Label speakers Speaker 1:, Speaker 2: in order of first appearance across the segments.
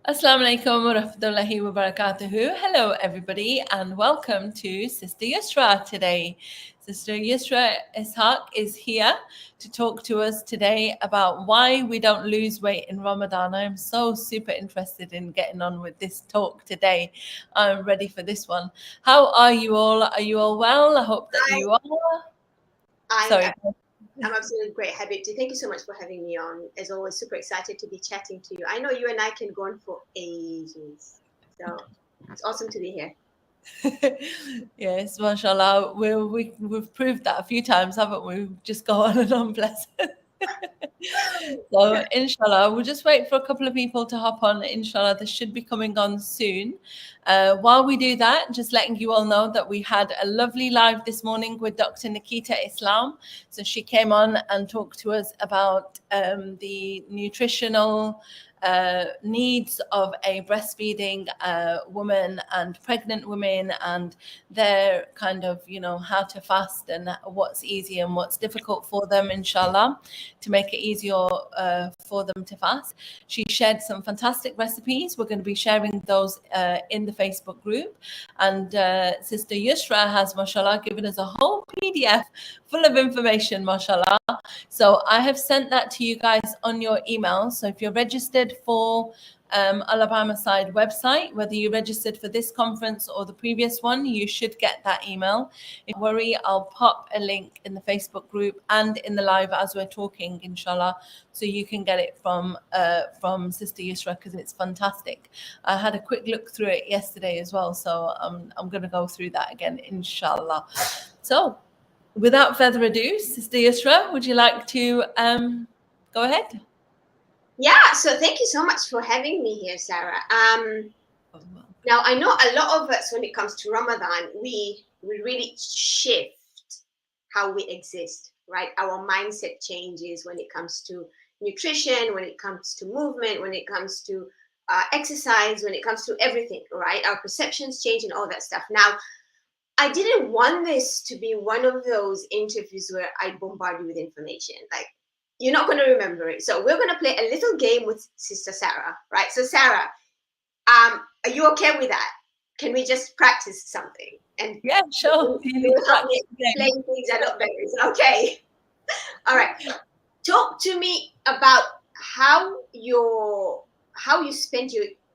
Speaker 1: Assalamu alaikum wa rahmatullahi wa barakatuhu. Hello, everybody, and welcome to Sister Yusra today. Sister Yusra Eshaq is here to talk to us today about why we don't lose weight in Ramadan. I'm so super interested in getting on with this talk today. I'm ready for this one. How are you all? Are you all well? I hope that you are. Sorry.
Speaker 2: I'm absolutely great, Habibti. Thank you so much for having me on. As always, super excited to be chatting to you. I know you and I can go on for ages. So it's awesome to be here.
Speaker 1: Yes, mashallah. We've proved that a few times, haven't we? We just go on and on, bless. So inshallah, we'll just wait for a couple of people to hop on. Inshallah, this should be coming on soon. While we do that, just letting you all know that we had a lovely live this morning with Dr. Nikita Islam. So she came on and talked to us about the nutritional needs of a breastfeeding woman and pregnant women, and their kind of, how to fast and what's easy and what's difficult for them, inshallah, to make it easier for them to fast. She shared some fantastic recipes. We're going to be sharing those in the Facebook group. And Sister Yusra has, mashallah, given us a whole PDF full of information, mashallah. So I have sent that to you guys on your email. So if you're registered for Alabama Side website, whether you registered for this conference or the previous one, you should get that email. If you worry, I'll pop a link in the Facebook group and in the live as we're talking, inshallah, so you can get it from Sister Yusra, because it's fantastic. I had a quick look through it yesterday as well, so I'm going to go through that again, inshallah. So without further ado, Sister Yusra, would you like to go ahead?
Speaker 2: Yeah, so thank you so much for having me here, Sarah. Now, I know a lot of us, when it comes to Ramadan, we really shift how we exist, right? Our mindset changes when it comes to nutrition, when it comes to movement, when it comes to exercise, when it comes to everything, right? Our perceptions change and all that stuff. Now, I didn't want this to be one of those interviews where I bombard you with information. Like, you're not going to remember it. So we're going to play a little game with Sister Sarah, right? So Sarah, are you okay with that? Can we just practice something? And
Speaker 1: yeah, sure.
Speaker 2: You help me explain things a lot better. Is it okay? All right. Talk to me about how you spend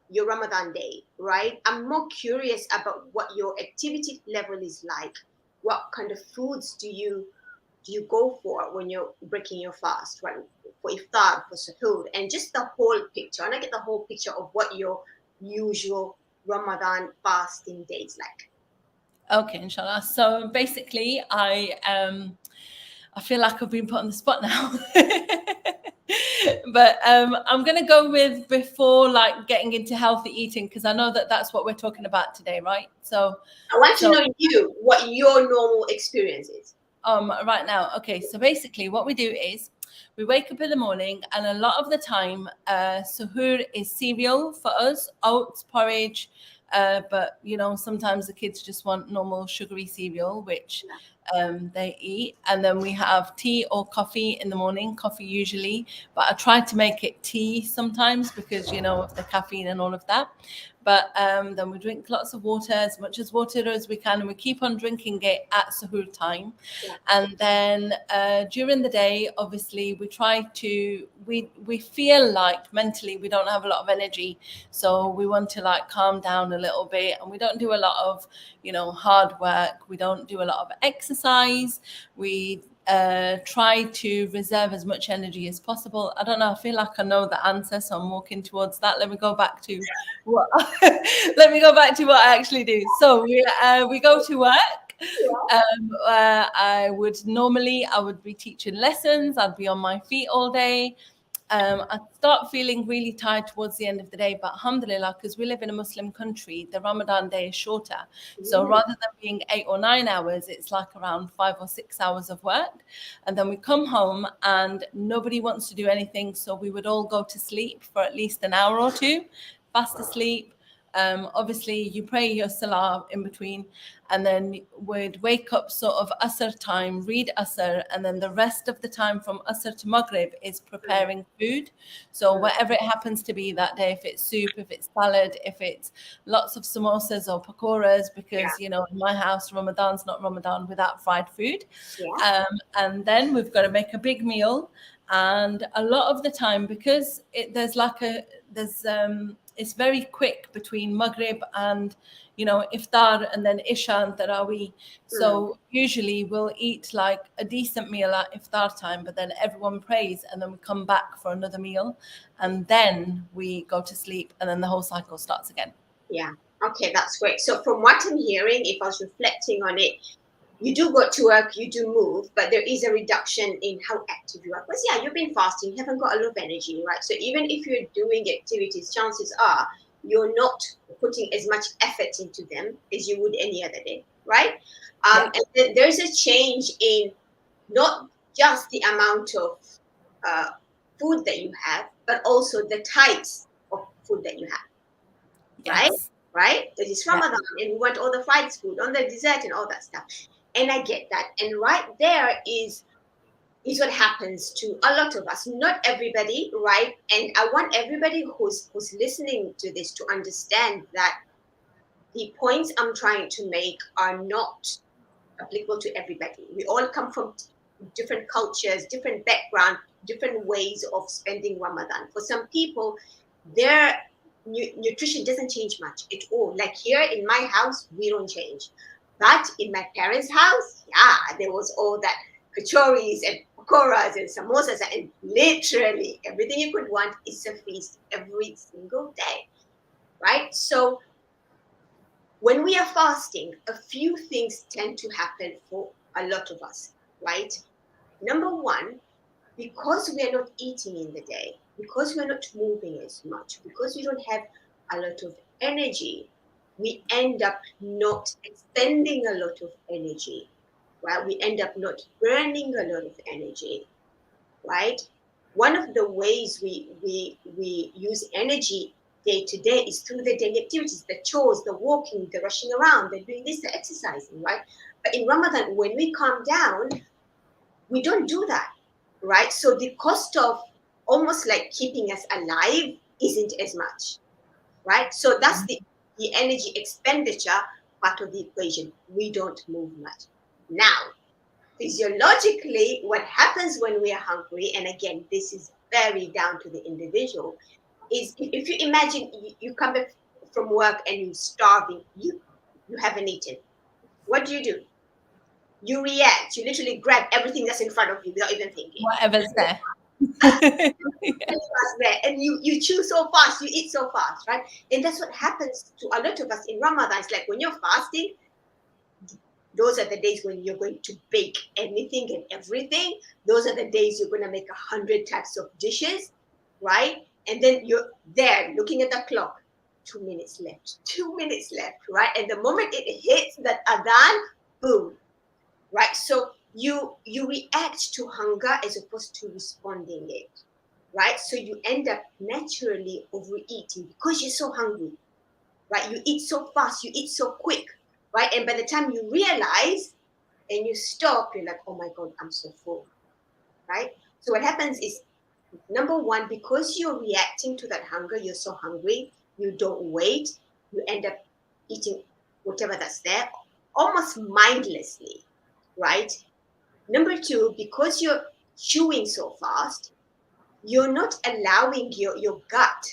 Speaker 2: your Ramadan day, right? I'm more curious about what your activity level is like. What kind of foods do you go for when you're breaking your fast, right? For iftar, for suhoor, and just the whole picture. I want to get the whole picture of what your usual Ramadan fasting day is like.
Speaker 1: Okay, inshallah. So basically, I feel like I've been put on the spot now. But I'm going to go with before, like, getting into healthy eating, because I know that that's what we're talking about today, right? So
Speaker 2: I want to know what your normal experience is.
Speaker 1: Right now. Okay, so basically what we do is we wake up in the morning, and a lot of the time suhoor is cereal for us, oats, porridge, but sometimes the kids just want normal sugary cereal, which they eat. And then we have tea or coffee in the morning, coffee usually, but I try to make it tea sometimes because of the caffeine and all of that. But then we drink lots of water, as much as water as we can, and we keep on drinking it at suhoor time. Yeah. And then during the day, obviously, we try to, we feel like mentally we don't have a lot of energy. So we want to like calm down a little bit, and we don't do a lot of, hard work. We don't do a lot of exercise. We try to reserve as much energy as possible. I don't know. I feel like I know the answer, so I'm walking towards that. Let me go back to what I actually do. So we go to work. I would be teaching lessons. I'd be on my feet all day. I start feeling really tired towards the end of the day, but alhamdulillah, because we live in a Muslim country, the Ramadan day is shorter. So rather than being 8 or 9 hours, it's like around 5 or 6 hours of work. And then we come home and nobody wants to do anything. So we would all go to sleep for at least an hour or two, fast asleep. Obviously you pray your salah in between, and then would wake up sort of Asr time, read Asr, and then the rest of the time from Asr to Maghrib is preparing food. So whatever it happens to be that day, if it's soup, if it's salad, if it's lots of samosas or pakoras, because you know, in my house Ramadan's not Ramadan without fried food. And then we've got to make a big meal. And a lot of the time, because it's very quick between Maghrib and, you know, iftar, and then Isha and Taraweeh. So usually we'll eat like a decent meal at iftar time, but then everyone prays and then we come back for another meal, and then we go to sleep, and then the whole cycle starts again.
Speaker 2: Yeah. Okay, that's great. So from what I'm hearing, if I was reflecting on it, you do go to work, you do move, but there is a reduction in how active you are. Because you've been fasting, you haven't got a lot of energy, right? So even if you're doing activities, chances are you're not putting as much effort into them as you would any other day, right? And then there's a change in not just the amount of food that you have, but also the types of food that you have, right? Because it's Ramadan and we want all the fried food, all the dessert and all that stuff. And I get that. And right there is what happens to a lot of us. Not everybody, right? And I want everybody who's listening to this to understand that the points I'm trying to make are not applicable to everybody. We all come from different cultures, different background, different ways of spending Ramadan. For some people, their nutrition doesn't change much at all. Like here in my house, we don't change. But in my parents' house, there was all that kachoris and pakoras and samosas, and literally everything you could want is a feast every single day, right? So when we are fasting, a few things tend to happen for a lot of us, right? Number one, because we are not eating in the day, because we're not moving as much, because we don't have a lot of energy, we end up not expending a lot of energy, right? We end up not burning a lot of energy, right? One of the ways we use energy day to day is through the daily activities, the chores, the walking, the rushing around, the doing this, the exercising, right? But in Ramadan, when we calm down, we don't do that, right? So the cost of almost like keeping us alive isn't as much, right? So that's the energy expenditure part of the equation. We don't move much. Now, physiologically, what happens when we are hungry, and again, this is very down to the individual, is if you imagine you come back from work and you're starving, you haven't eaten. What do? You react. You literally grab everything that's in front of you without even thinking.
Speaker 1: Whatever's there.
Speaker 2: And you chew so fast, you eat so fast, right? And that's what happens to a lot of us in Ramadan. It's like when you're fasting, those are the days when you're going to bake anything and everything. Those are the days you're going to make 100 types of dishes, right? And then you're there looking at the clock. 2 minutes left, right? And the moment it hits that adhan, boom, right? So you react to hunger as opposed to responding it, right? So you end up naturally overeating because you're so hungry, right? You eat so fast, you eat so quick, right? And by the time you realize and you stop, you're like, oh my God, I'm so full, right? So what happens is, number one, because you're reacting to that hunger, you're so hungry, you don't wait, you end up eating whatever that's there, almost mindlessly, right? Number two, because you're chewing so fast, you're not allowing your gut,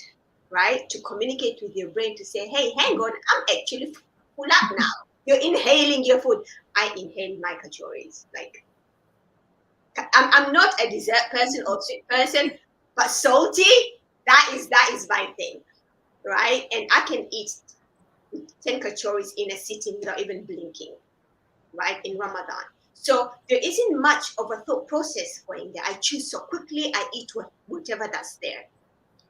Speaker 2: right, to communicate with your brain to say, hey, hang on, I'm actually full up now. You're inhaling your food. I inhale my kachoris. Like, I'm not a dessert person or sweet person, but salty, that is my thing, right? And I can eat 10 kachoris in a sitting without even blinking, right, in Ramadan. So there isn't much of a thought process going there. I choose so quickly, I eat whatever that's there,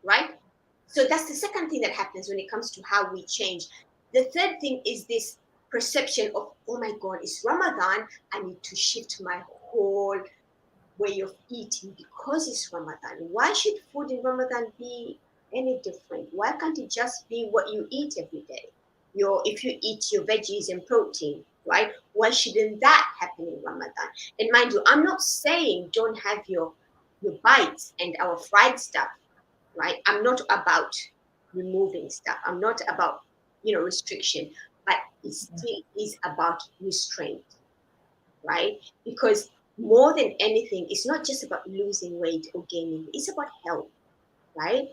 Speaker 2: right? So that's the second thing that happens when it comes to how we change. The third thing is this perception of, oh my God, it's Ramadan, I need to shift my whole way of eating because it's Ramadan. Why should food in Ramadan be any different? Why can't it just be what you eat every day? If you eat your veggies and protein, right? Why shouldn't that happen in Ramadan? And mind you, I'm not saying don't have your bites and our fried stuff, right? I'm not about removing stuff. I'm not about, restriction, but it still is about restraint, right? Because more than anything, it's not just about losing weight or gaining, it's about health, right?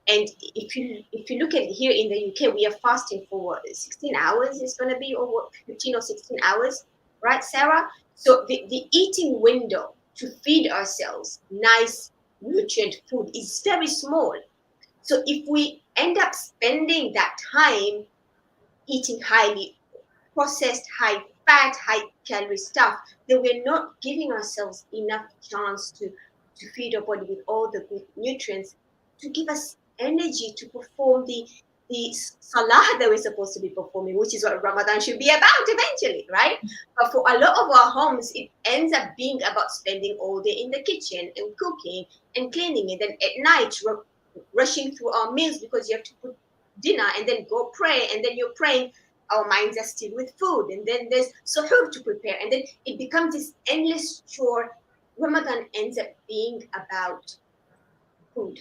Speaker 2: And if you look at here in the UK, we are fasting for what, 16 hours is going to be, or what, 15 or 16 hours, right, Sarah? So the eating window to feed ourselves nice nutrient food is very small. So if we end up spending that time eating highly processed, high fat, high calorie stuff, then we're not giving ourselves enough chance to feed our body with all the good nutrients to give us energy to perform the salah that we're supposed to be performing, which is what Ramadan should be about eventually, right? But for a lot of our homes, it ends up being about spending all day in the kitchen and cooking and cleaning, and then at night rushing through our meals because you have to put dinner and then go pray, and then you're praying, our minds are still with food, and then there's suhoor to prepare, and then it becomes this endless chore. Ramadan ends up being about food.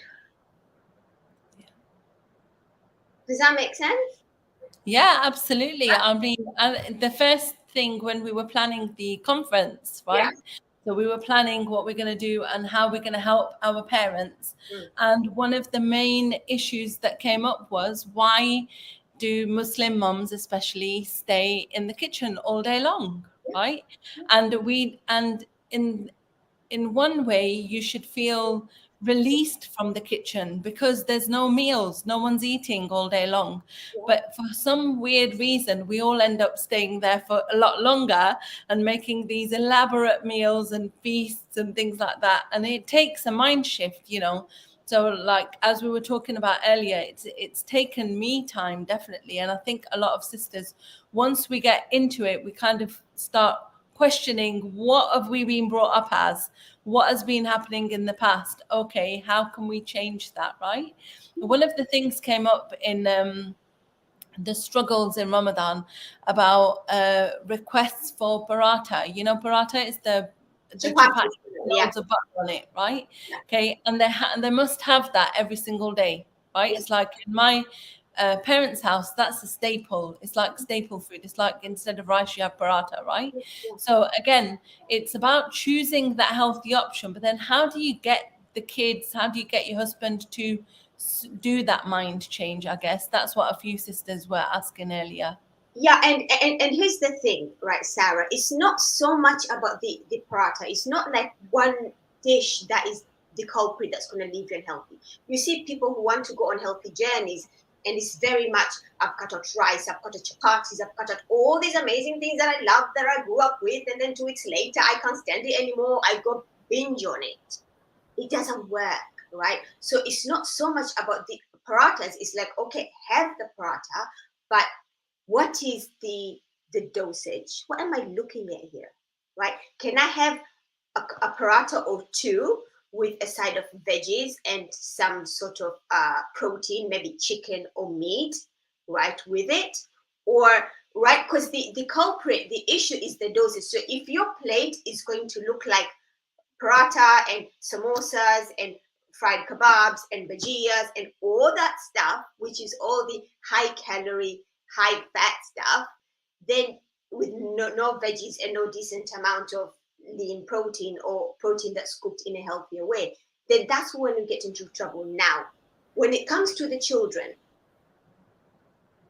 Speaker 2: Does that make sense?
Speaker 1: Yeah, absolutely. I mean, the first thing when we were planning the conference, right?
Speaker 2: Yeah.
Speaker 1: So we were planning what we're going to do and how we're going to help our parents. And one of the main issues that came up was, why do Muslim moms especially stay in the kitchen all day long, right? And in one way, you should feel released from the kitchen because there's no meals, no one's eating all day long. But for some weird reason, we all end up staying there for a lot longer and making these elaborate meals and feasts and things like that. And it takes a mind shift, So like, as we were talking about earlier, it's taken me time, definitely. And I think a lot of sisters, once we get into it, we kind of start questioning, what have we been brought up as? What has been happening in the past? Okay, how can we change that, right? One of the things came up in the struggles in Ramadan about requests for paratha. Paratha is the chapati with loads of butter on it, right? Okay, and they must have that every single day, right? It's like in my parents' house, that's a staple. It's like staple food. It's like instead of rice, you have paratha, right? So again, it's about choosing that healthy option. But then how do you get the kids, how do you get your husband to do that mind change? I guess that's what a few sisters were asking earlier.
Speaker 2: Yeah, and here's the thing, right, Sarah? It's not so much about the paratha. It's not like one dish that is the culprit that's going to leave you unhealthy. You see people who want to go on healthy journeys, and it's very much, I've cut out rice, I've cut out chapatis, I've cut out all these amazing things that I love, that I grew up with, and then 2 weeks later, I can't stand it anymore. I go binge on it. It doesn't work, right? So it's not so much about the parathas. It's like, okay, have the paratha, but what is the dosage? What am I looking at here, right? Can I have a paratha or two with a side of veggies and some sort of protein, maybe chicken or meat, right, with it? Or, right, because the culprit, the issue is the dosage. So if your plate is going to look like paratha and samosas and fried kebabs and bhajiyas and all that stuff, which is all the high calorie, high fat stuff, then with no veggies and no decent amount of lean protein or protein that's cooked in a healthier way, then that's when you get into trouble. Now, when it comes to the children,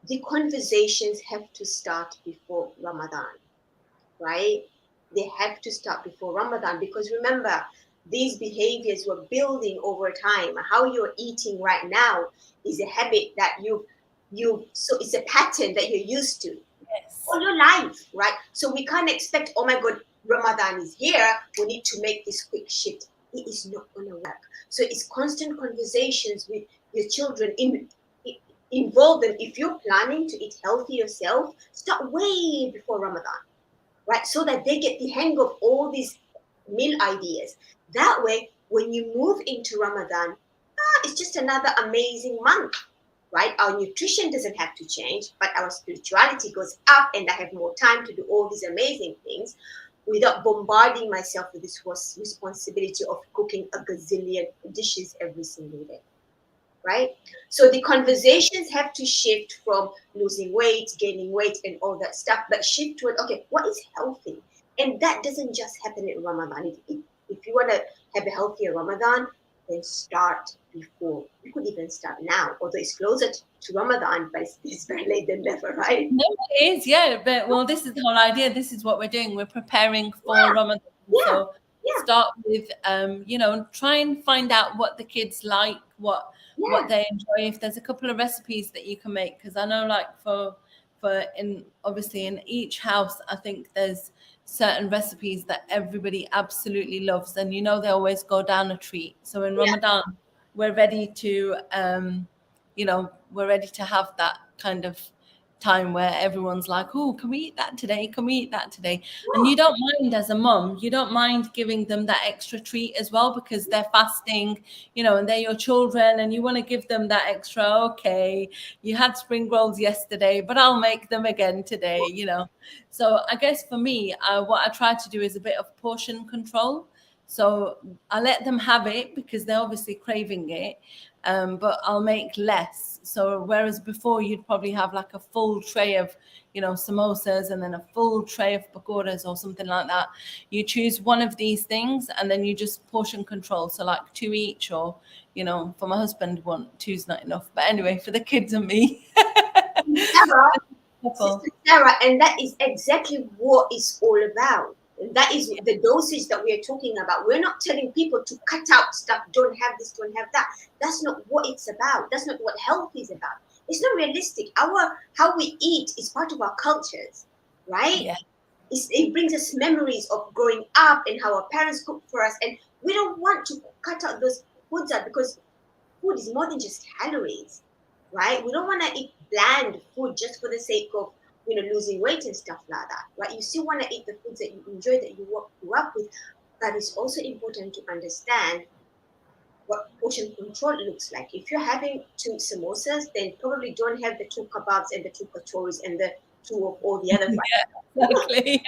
Speaker 2: the conversations have to start before Ramadan, right? They have to start before Ramadan, because remember, these behaviors were building over time. How you're eating right now is a habit that so it's a pattern that you're used to all your life, right? So we can't expect, oh my God, Ramadan is here, we need to make this quick shift. It is not going to work. So it's constant conversations with your children, involve them. If you're planning to eat healthy yourself, start way before Ramadan, right? So that they get the hang of all these meal ideas. That way, when you move into Ramadan, it's just another amazing month, right? Our nutrition doesn't have to change, but our spirituality goes up, and I have more time to do all these amazing things without bombarding myself with this responsibility of cooking a gazillion dishes every single day, right? So the conversations have to shift from losing weight, gaining weight, and all that stuff, but shift toward, okay, what is healthy? And that doesn't just happen in Ramadan. If you want to have a healthier Ramadan, then start before. You could even start now, although it's closer to Ramadan, but it's better late than never, right?
Speaker 1: No, it is, yeah. But well, this is the whole idea. This is what we're doing. We're preparing for Ramadan.
Speaker 2: Yeah,
Speaker 1: So
Speaker 2: yeah,
Speaker 1: start with, try and find out what the kids like, what
Speaker 2: yeah.
Speaker 1: they enjoy. If there's a couple of recipes that you can make, because I know, like for obviously in each house, I think there's certain recipes that everybody absolutely loves, and they always go down a treat. So in Ramadan, we're ready to we're ready to have that kind of time where everyone's like, oh, can we eat that today? Can we eat that today? And you don't mind, as a mum, you don't mind giving them that extra treat as well, because they're fasting, and they're your children, and you want to give them that extra, okay, you had spring rolls yesterday, but I'll make them again today, So I guess for me, what I try to do is a bit of portion control. So I let them have it because they're obviously craving it, but I'll make less. So whereas before you'd probably have like a full tray of, samosas and then a full tray of pakoras or something like that, you choose one of these things and then you just portion control. So like 2 each, or, for my husband, two's not enough. But anyway, for the kids and me.
Speaker 2: Sister Sarah, and that is exactly what it's all about. And that is the dosage that we are talking about. We're not telling people to cut out stuff, don't have this, don't have that. That's not what it's about. That's not what health is about. It's not realistic. How we eat is part of our cultures, right?
Speaker 1: Yeah.
Speaker 2: It brings us memories of growing up and how our parents cooked for us. And we don't want to cut out those foods out, because food is more than just calories, right? We don't want to eat bland food just for the sake of losing weight and stuff like that, right? You still want to eat the foods that you enjoy, that you grew up with. But it's also important to understand what portion control looks like. If you're having 2 samosas, then probably don't have the 2 kebabs and the 2 kachoris and the 2 of all the other fries.
Speaker 1: Yeah, exactly.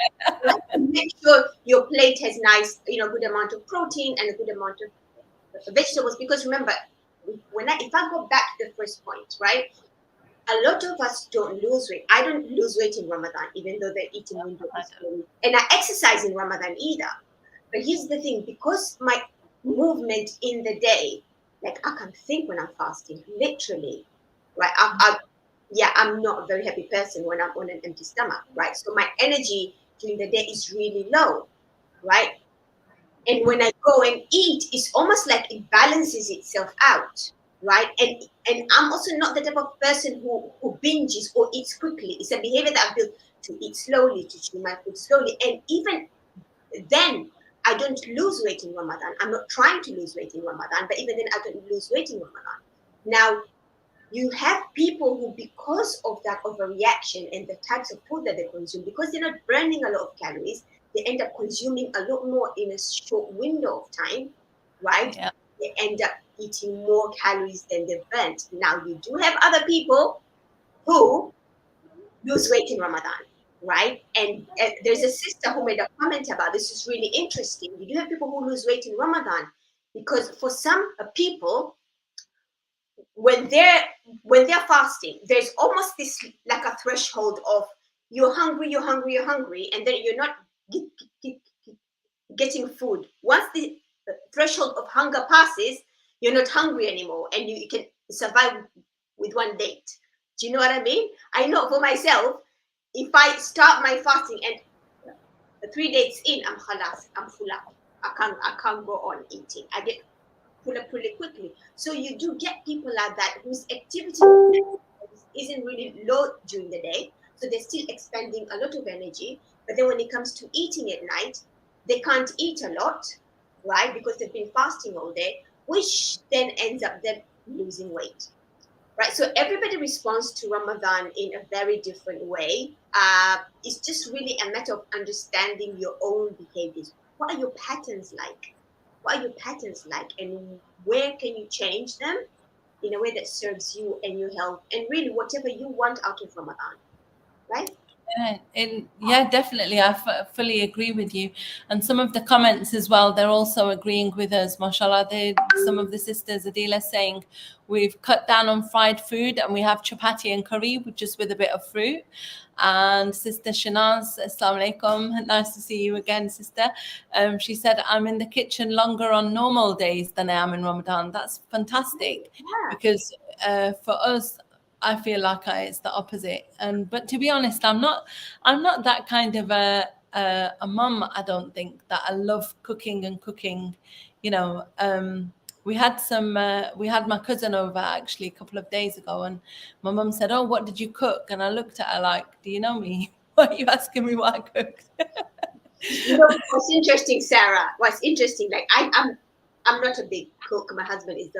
Speaker 2: Right? Make sure your plate has nice, good amount of protein and a good amount of vegetables. Because remember, if I go back to the first point, right? A lot of us don't lose weight. I don't lose weight in Ramadan, even though the eating window is going. And I exercise in Ramadan either. But here's the thing, because my movement in the day, like I can think when I'm fasting, literally, right? I'm not a very happy person when I'm on an empty stomach, right? So my energy during the day is really low, right? And when I go and eat, it's almost like it balances itself out, right? And I'm also not the type of person who binges or eats quickly. It's a behavior that I've built to eat slowly, to chew my food slowly. And even then, I don't lose weight in Ramadan. I'm not trying to lose weight in Ramadan, but even then, I don't lose weight in Ramadan. Now, you have people who, because of that overreaction and the types of food that they consume, because they're not burning a lot of calories, they end up consuming a lot more in a short window of time, right?
Speaker 1: Yeah.
Speaker 2: They end up eating more calories than they've burnt. Now, you do have other people who lose weight in Ramadan, right? And there's a sister who made a comment about this. Is really interesting. You do have people who lose weight in Ramadan, because for some people, when they're fasting, there's almost this like a threshold of you're hungry, and then you're not getting food. Once the threshold of hunger passes, you're not hungry anymore, and you can survive with one date. Do you know what I mean? I know for myself, if I start my fasting and 3 dates in, I'm khalas, I'm full up. I can't go on eating. I get full up really quickly. So you do get people like that whose activity isn't really low during the day, so they're still expending a lot of energy. But then when it comes to eating at night, they can't eat a lot, right? Because they've been fasting all day, which then ends up them losing weight. Right, so everybody responds to Ramadan in a very different way. It's just really a matter of understanding your own behaviors. What are your patterns like? what are your patterns like, and where can you change them in a way that serves you and your health, and really whatever you want out of Ramadan, right?
Speaker 1: Yeah, definitely. I fully agree with you. And some of the comments as well, they're also agreeing with us. MashaAllah, some of the sisters, Adila, saying we've cut down on fried food and we have chapati and curry, just with a bit of fruit. And Sister Shanaz, Assalamu alaikum. Nice to see you again, sister. She said, I'm in the kitchen longer on normal days than I am in Ramadan. That's fantastic,
Speaker 2: Yeah.
Speaker 1: because for us, I feel like it's the opposite. But to be honest, I'm not that kind of a mum. I don't think that I love cooking and cooking. You know, we had my cousin over actually a couple of days ago, and my mum said, "Oh, what did you cook?" And I looked at her like, "Do you know me? Why are you asking me what I cooked?"
Speaker 2: You know what's interesting, Sarah? What's interesting? Like I'm not a big cook. My husband is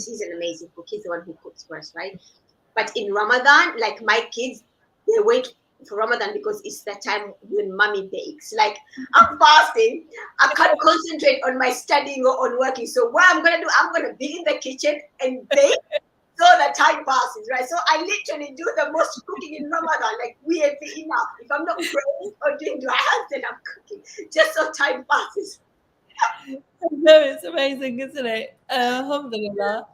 Speaker 2: he's an amazing cook. He's the one who cooks for us, right? But in Ramadan, like my kids, they wait for Ramadan because it's the time when mommy bakes. Like I'm fasting, I can't concentrate on my studying or on working. So what I'm gonna do, I'm gonna be in the kitchen and bake so the time passes, right? So I literally do the most cooking in Ramadan. Like we have enough. If I'm not praying or doing dua, then I'm cooking just so time passes.
Speaker 1: No, it's amazing, isn't it? Alhamdulillah.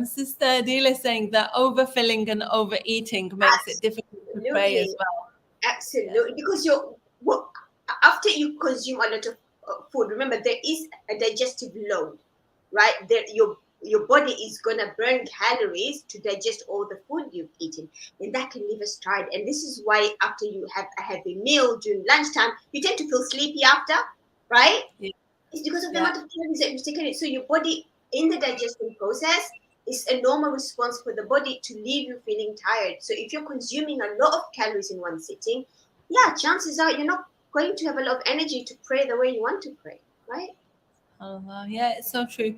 Speaker 1: Sister Adila saying that overfilling and overeating makes it difficult to pray as
Speaker 2: Absolutely.
Speaker 1: well.
Speaker 2: Absolutely, because after you consume a lot of food, remember there is a digestive load, right? There, your body is gonna burn calories to digest all the food you've eaten, and that can leave us tired. And this is why after you have a heavy meal during lunchtime, you tend to feel sleepy after, right?
Speaker 1: Yeah.
Speaker 2: It's because of the
Speaker 1: Yeah.
Speaker 2: amount of calories that you've taken. So your body in the digestion process is a normal response for the body to leave you feeling tired. So if you're consuming a lot of calories in one sitting, yeah, chances are you're not going to have a lot of energy to pray the way you want to pray, right?
Speaker 1: Oh, wow. Yeah, it's so true.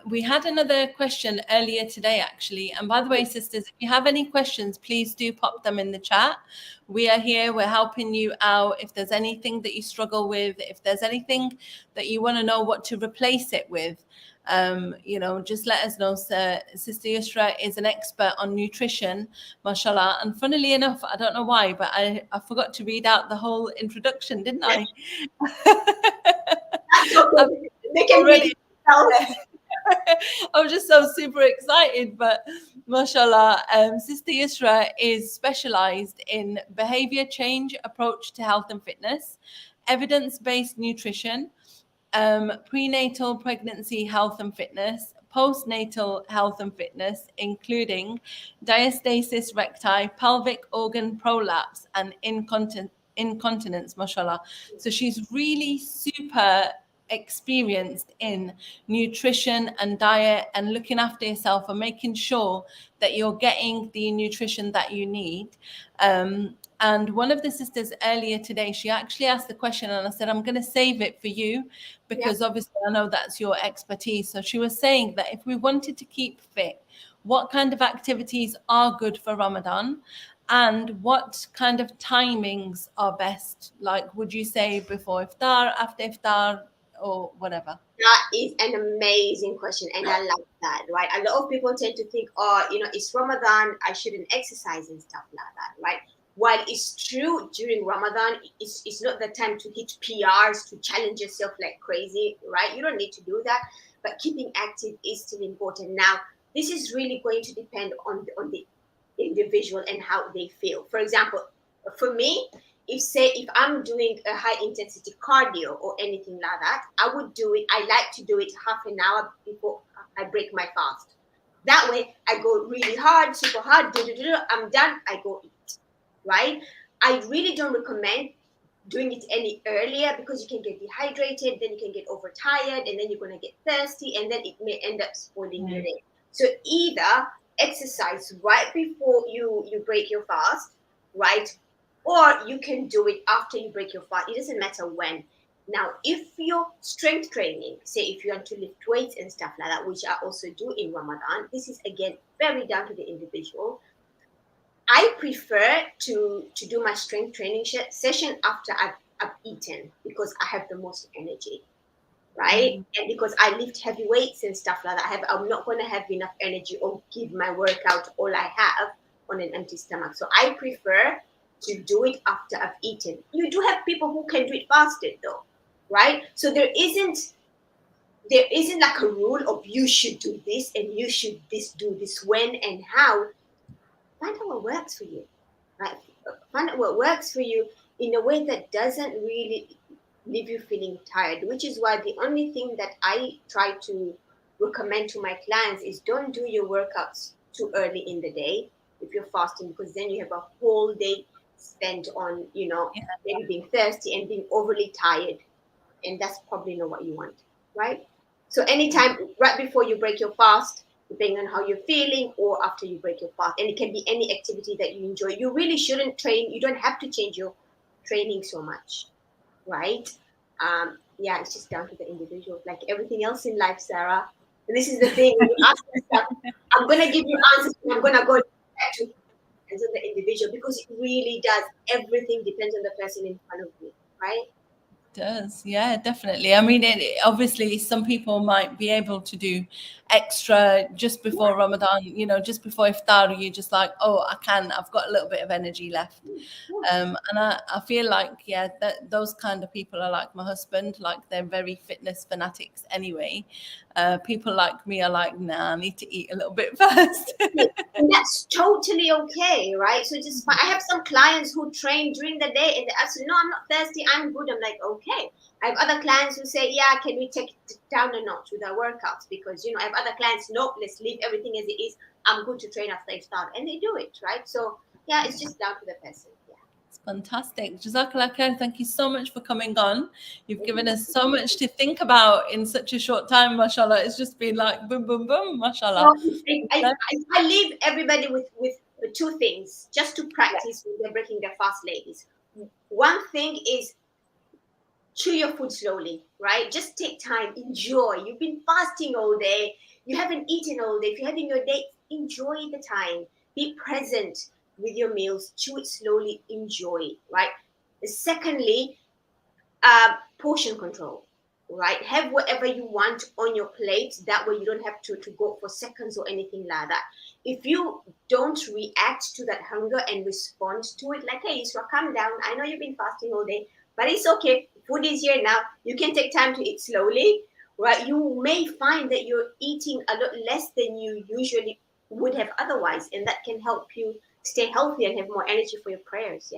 Speaker 1: We had another question earlier today, actually. And by the way, sisters, if you have any questions, please do pop them in the chat. We are here. We're helping you out. If there's anything that you struggle with, if there's anything that you want to know what to replace it with, just let us know. Sister Yusra is an expert on nutrition, mashallah. And funnily enough, I don't know why, but I forgot to read out the whole introduction, didn't I?
Speaker 2: That's okay. They can read
Speaker 1: Already.
Speaker 2: it themselves.
Speaker 1: I'm just so super excited, but mashallah, Sister Yusra is specialised in behaviour change approach to health and fitness, evidence-based nutrition, prenatal pregnancy health and fitness, postnatal health and fitness, including diastasis recti, pelvic organ prolapse, and incontinence, mashallah. So she's really super experienced in nutrition and diet and looking after yourself and making sure that you're getting the nutrition that you need. And one of the sisters earlier today, she actually asked the question, and I said, I'm going to save it for you because obviously I know that's your expertise. So she was saying that if we wanted to keep fit, what kind of activities are good for Ramadan? And what kind of timings are best? Like, would you say before iftar, after iftar, or whatever?
Speaker 2: That is an amazing question, and I like that, right? A lot of people tend to think, oh, it's Ramadan, I shouldn't exercise and stuff like that, right? While it's true during Ramadan, it's not the time to hit PRs, to challenge yourself like crazy, right? You don't need to do that, but keeping active is still important. Now, this is really going to depend on the individual and how they feel. For example, for me, if I'm doing a high intensity cardio or anything like that, I like to do it half an hour before I break my fast. That way I go really hard, super hard, I'm done, I go eat, right? I really don't recommend doing it any earlier because you can get dehydrated, then you can get overtired, and then you're going to get thirsty, and then it may end up spoiling your day. So either exercise right before you break your fast, right? Or you can do it after you break your fast. It doesn't matter when. Now, if you're strength training, say if you want to lift weights and stuff like that, which I also do in Ramadan, this is again very down to the individual. I prefer to do my strength training session after I've eaten because I have the most energy. right? And because I lift heavy weights and stuff like that, I'm not going to have enough energy or give my workout all I have on an empty stomach. So I prefer to do it after I've eaten. You do have people who can do it fasted though, right? So there isn't like a rule of you should do this and you should do this when and how. Find out what works for you, right? Find out what works for you in a way that doesn't really leave you feeling tired, which is why the only thing that I try to recommend to my clients is don't do your workouts too early in the day if you're fasting, because then you have a whole day spent on, maybe being thirsty and being overly tired. And that's probably not what you want, right? So anytime right before you break your fast, depending on how you're feeling, or after you break your fast, and it can be any activity that you enjoy. You really shouldn't train. You don't have to change your training so much, right? Yeah, it's just down to the individual, like everything else in life, Sarah. And this is the thing, when you ask yourself, I'm going to give you answers, and I'm going to go back to the individual, because it really does. Everything depends on the person in front of me, right?
Speaker 1: Does, yeah, definitely. I mean, obviously some people might be able to do extra just before Ramadan, just before iftar. You're just like, oh, I've got a little bit of energy left. And I feel like, yeah, that those kind of people are like my husband, like they're very fitness fanatics anyway. People like me are like, nah, I need to eat a little bit first.
Speaker 2: And that's totally okay, right? So I have some clients who train during the day and they ask, no, I'm not thirsty, I'm good. I'm like, okay. I have other clients who say, yeah, can we take it down a notch with our workouts? Because, I have other clients, no, let's leave everything as it is. I'm good to train after I start. And they do it, right? So, yeah, it's just down to the person. Yeah.
Speaker 1: Fantastic. Jazakallah khair. Thank you so much for coming on. You've given us so much to think about in such a short time, mashallah. It's just been like boom, boom, boom, mashallah.
Speaker 2: I leave everybody with two things just to practice when they're breaking their fast, ladies. One thing is chew your food slowly, right? Just take time, enjoy. You've been fasting all day. You haven't eaten all day. If you're having your date, enjoy the time. Be present with your meals. Chew it slowly, enjoy, right? Secondly, portion control, right? Have whatever you want on your plate. That way you don't have to go for seconds or anything like that. If you don't react to that hunger and respond to it, like, hey, Yusra, calm down. I know you've been fasting all day, but it's okay. Food is here now. You can take time to eat slowly, right? You may find that you're eating a lot less than you usually would have otherwise, and that can help you stay healthy and have more energy for your prayers.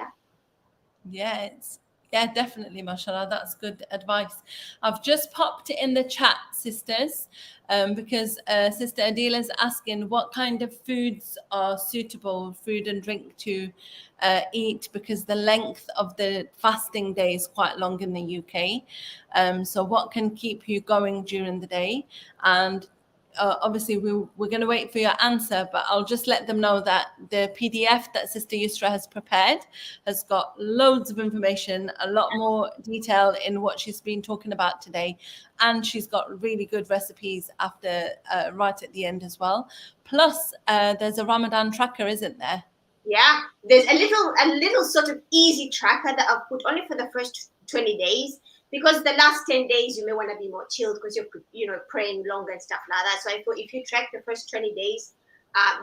Speaker 1: Yeah, definitely, mashallah. That's good advice. I've just popped it in the chat, sisters, because Sister Adila is asking what kind of foods are suitable, food and drink to eat, because the length of the fasting day is quite long in the UK. So what can keep you going during the day? And obviously we're going to wait for your answer, but I'll just let them know that the PDF that Sister Yusra has prepared has got loads of information, a lot more detail in what she's been talking about today, and she's got really good recipes after right at the end as well. Plus there's a Ramadan tracker, isn't there?
Speaker 2: Yeah, there's a little sort of easy tracker that I've put only for the first 20 days, because the last 10 days you may want to be more chilled because you're praying longer and stuff like that. So I thought if you track the first 20 days,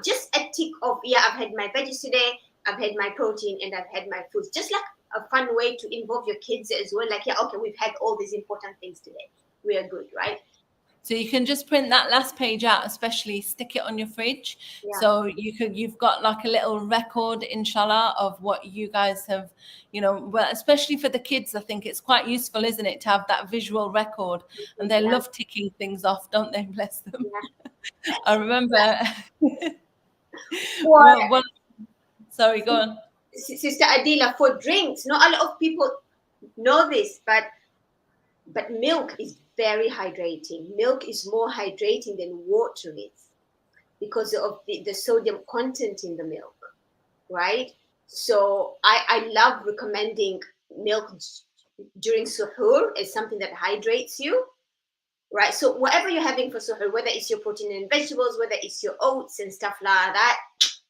Speaker 2: just a tick of, I've had my veggies today, I've had my protein, and I've had my fruits. Just like a fun way to involve your kids as well. Like, okay, we've had all these important things today. We are good, right?
Speaker 1: So you can just print that last page out, especially stick it on your fridge.
Speaker 2: Yeah.
Speaker 1: So you've got like a little record, inshallah, of what you guys have, well, especially for the kids, I think it's quite useful, isn't it, to have that visual record? And they love ticking things off, don't they? Bless them. Yeah. I remember. Sorry, go on.
Speaker 2: Sister Adila, for drinks, not a lot of people know this, but milk is very hydrating. Milk is more hydrating than water is because of the sodium content in the milk, right? So I love recommending milk during suhoor as something that hydrates you, right? So whatever you're having for suhoor, whether it's your protein and vegetables, whether it's your oats and stuff like that,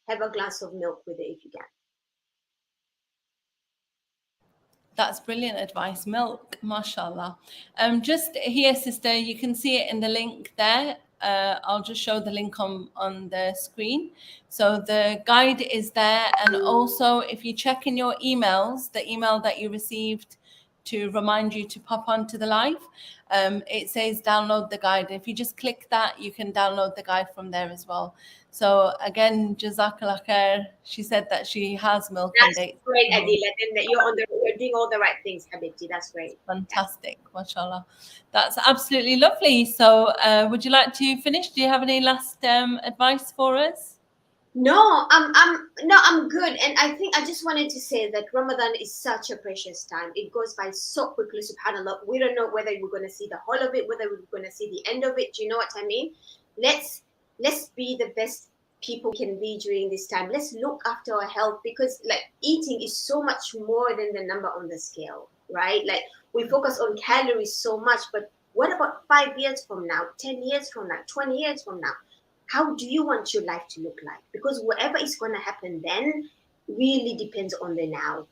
Speaker 2: have a glass of milk with it if you can.
Speaker 1: That's brilliant advice. Milk, mashallah. Just here, sister, you can see it in the link there. I'll just show the link on the screen. So the guide is there. And also, if you check in your emails, the email that you received to remind you to pop onto the live, it says download the guide. If you just click that, you can download the guide from there as well. So again, Jazakallah khair. She said that she has milk and dates.
Speaker 2: That's great, Adila. Then that you're doing all the right things, Habibti. That's great.
Speaker 1: Fantastic, mashallah. That's absolutely lovely. So would you like to finish? Do you have any last advice for us?
Speaker 2: No, I'm good. And I think I just wanted to say that Ramadan is such a precious time. It goes by so quickly, subhanAllah. We don't know whether we're going to see the whole of it, whether we're going to see the end of it. Do you know what I mean? Let's be the best people can be during this time. Let's look after our health, because like eating is so much more than the number on the scale, right? Like we focus on calories so much, but what about 5 years from now, 10 years from now, 20 years from now? How do you want your life to look like? Because whatever is going to happen then really depends on the now.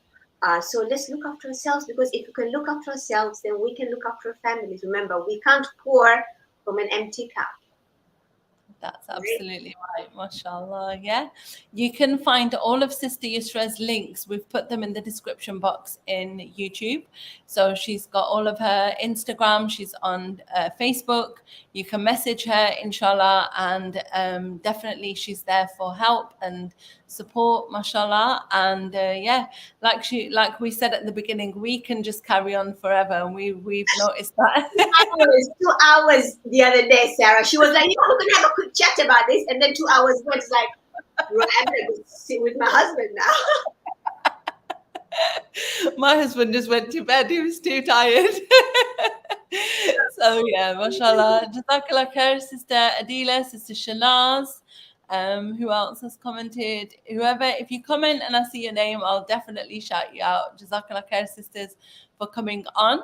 Speaker 2: So let's look after ourselves, because if we can look after ourselves, then we can look after our families. Remember, we can't pour from an empty cup.
Speaker 1: That's absolutely right, mashallah. Yeah, you can find all of Sister Yusra's links. We've put them in the description box in YouTube. So she's got all of her Instagram. She's on Facebook. You can message her, inshallah, and definitely she's there for help and support, mashallah. And yeah, like we said at the beginning, we can just carry on forever, and we've noticed that.
Speaker 2: 2 hours the other day, Sarah. She was like, "You know, we're gonna have a quick chat about this," and then 2 hours went. It's like, right, I'm gonna go sit with my husband now.
Speaker 1: My husband just went to bed. He was too tired. So yeah, mashallah. Jazakallah khair, Sister Adila, Sister Shanaz. Who else has commented? Whoever, if you comment and I see your name, I'll definitely shout you out. Jazakallah khair, sisters, for coming on.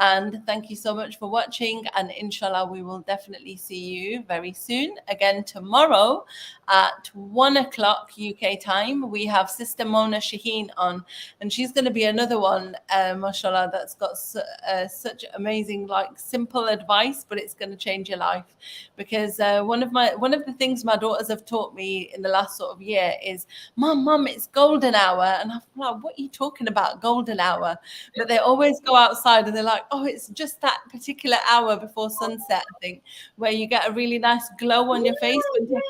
Speaker 1: And thank you so much for watching. And inshallah, we will definitely see you very soon. Again, tomorrow at 1 o'clock UK time, we have Sister Mona Shaheen on. And she's going to be another one, mashallah, that's got such amazing, like simple advice, but it's going to change your life. Because one of the things my daughters have taught me in the last sort of year is, Mum, it's golden hour. And I'm like, what are you talking about, golden hour? But they always go outside and they're like, oh, it's just that particular hour before sunset, I think, where you get a really nice glow on your face when you take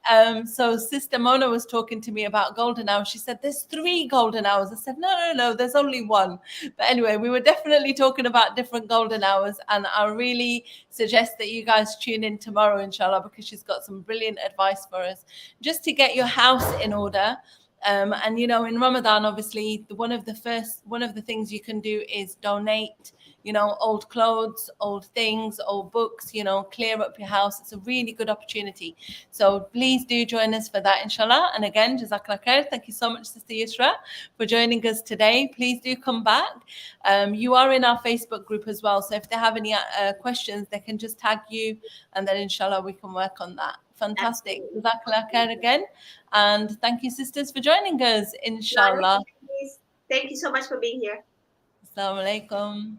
Speaker 1: a picture. So Sister Mona was talking to me about golden hour. She said, there's 3 golden hours. I said, no, there's only 1. But anyway, we were definitely talking about different golden hours. And I really suggest that you guys tune in tomorrow, inshallah, because she's got some brilliant advice for us just to get your house in order. And, you know, in Ramadan, obviously, one of the things you can do is donate, you know, old clothes, old things, old books, you know, clear up your house. It's a really good opportunity. So please do join us for that, inshallah. And again, Jazakallah khair. Thank you so much, Sister Yusra, for joining us today. Please do come back. You are in our Facebook group as well. So if they have any questions, they can just tag you, and then inshallah, we can work on that. Fantastic. Jazakallah khair again. And thank you, sisters, for joining us, inshallah.
Speaker 2: Thank you so much for being here.
Speaker 1: Assalamu alaikum.